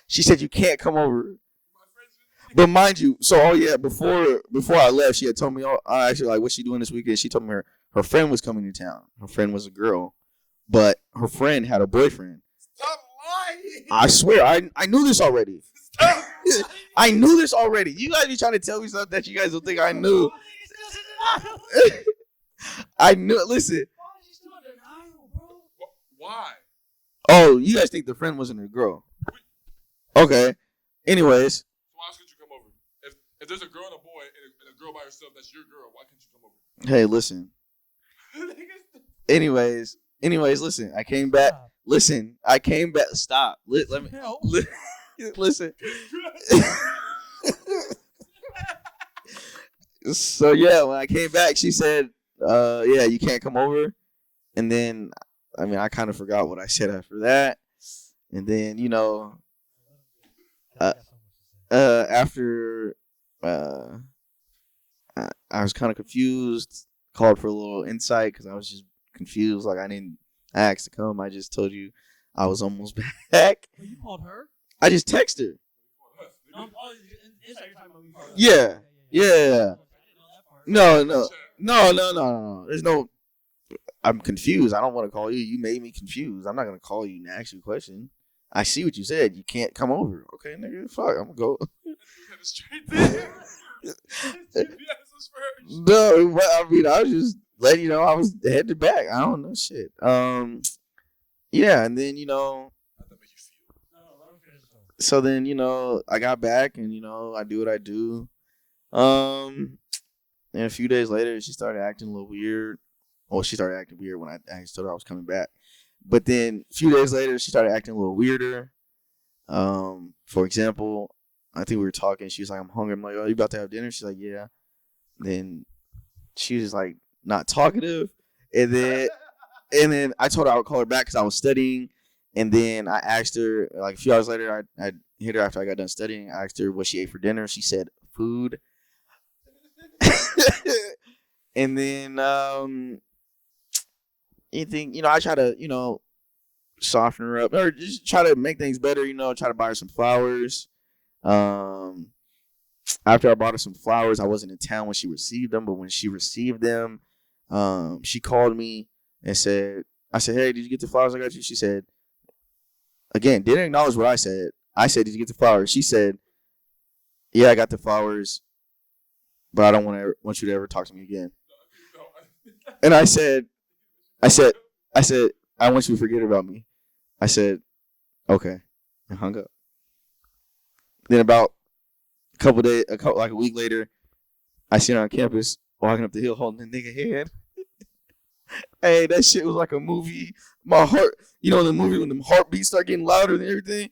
She said, "You can't come over." But mind you, before I left, she had told me, I actually like, what's she doing this weekend? She told me her friend was coming to town. Her friend was a girl, but her friend had a boyfriend. Stop lying. I swear, I knew this already. I knew this already. You guys be trying to tell me something that you guys don't think I knew. I knew. Listen. Why? Oh, you guys think the friend wasn't her girl? Okay. Anyways. Why else could you come over? If there's a girl and a boy and a girl by herself, that's your girl. Why can't you come over? Hey, listen. Anyways, listen. I came back. Listen, I came back. Stop. Let me. Listen. So yeah, when I came back, she said, "Yeah, you can't come over." And then, I kind of forgot what I said after that. And then, after I was kind of confused, called for a little insight because I was just confused. Like I didn't ask to come. I just told you I was almost back. Well, you called her? I just texted her. Yeah. Yeah. No. There's no. I'm confused. I don't want to call you. You made me confused. I'm not gonna call you and ask you a question. I see what you said. You can't come over. Okay, nigga. Fuck. I'm gonna go. No, I was just letting you know I was headed back. I don't know shit. Yeah, and then so then I got back and I do what I do. And a few days later she started acting a little weird. Well, she started acting weird when I told her I was coming back. But then a few days later, she started acting a little weirder. For example, I think we were talking. She was like, "I'm hungry." I'm like, "Oh, you about to have dinner?" She's like, "Yeah." Then she was like, not talkative, and then I told her I would call her back because I was studying. And then I asked her, like a few hours later, I hit her after I got done studying. I asked her what she ate for dinner. She said food. And then anything, I try to, soften her up or just try to make things better. Try to buy her some flowers. After I bought her some flowers, I wasn't in town when she received them, but when she received them, she called me and said, I said, "Hey, did you get the flowers I got you?" She said, again, didn't acknowledge what I said. I said, "Did you get the flowers?" She said, "Yeah, I got the flowers, but I don't want you to ever talk to me again." And I said, I said, "I want you to forget about me." I said, "Okay," and hung up. Then about like a week later, I seen her on campus walking up the hill holding a nigga hand. Hey, that shit was like a movie. My heart, the movie when the heartbeats start getting louder than everything.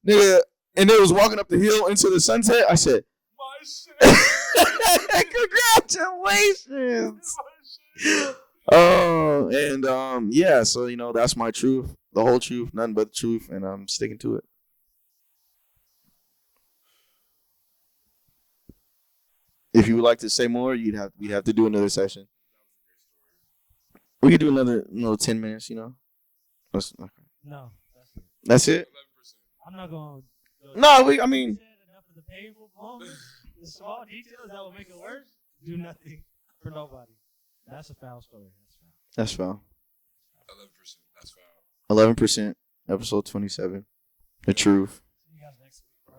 Nigga, and they was walking up the hill into the sunset. I said, "Congratulations!" Yeah. So that's my truth, the whole truth, nothing but the truth, and I'm sticking to it. If you would like to say more, we'd have to do another session. We could do another 10 minutes. Let's, okay. No, that's it. That's it. I'm not going to. No, I mean, Enough of the painful moments, the small details that will make it worse. Do nothing for nobody. That's a foul story. That's foul. 11%. That's foul. 11%. Episode 27. The truth. See you guys next week, bro.